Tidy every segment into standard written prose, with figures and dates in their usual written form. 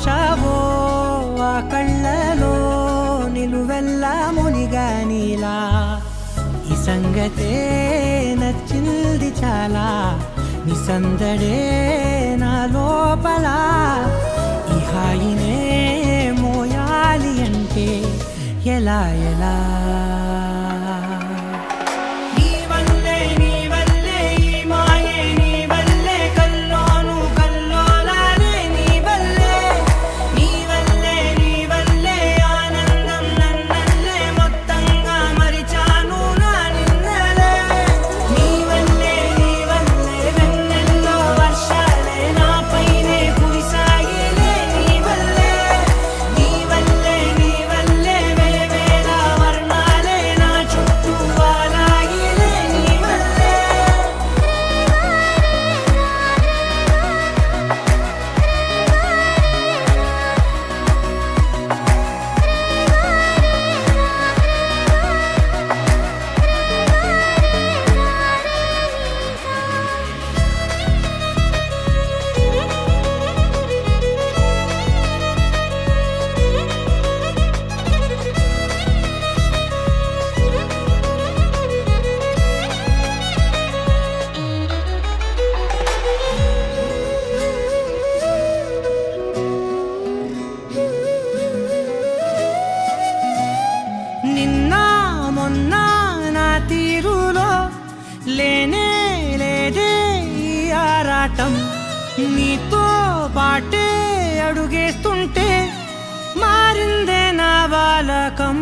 ఉంచావో ఆ కళ్ళలో నిలువెల్లా మునిగానిలా ఈ సంగతే నచ్చింది చాలా నీ సందడే నా లోపల ఈ హాయినే మోయాలి అంటే ఎలా ఎలా లేనే లేదే ఈ ఆరాటం నీతో పాటే అడుగేస్తుంటే మారిందే నా బాలకం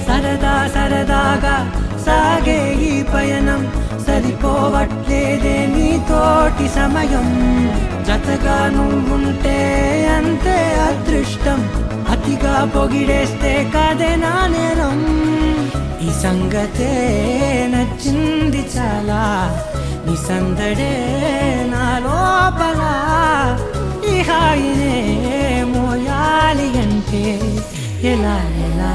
సరదా సరదాగా సాగే ఈ పయనం సరిపోవట్లేదే నీతోటి సమయం జతగా నువ్వుంటే అంతే అదృష్టం అతిగా పొగిడేస్తే కదే నా నేరం ఈ సంగతే నచ్చింది చాలా నీ సందడే నా లోపల ఈ హాయినే మోయాలి అంటే ఎలా ఎలా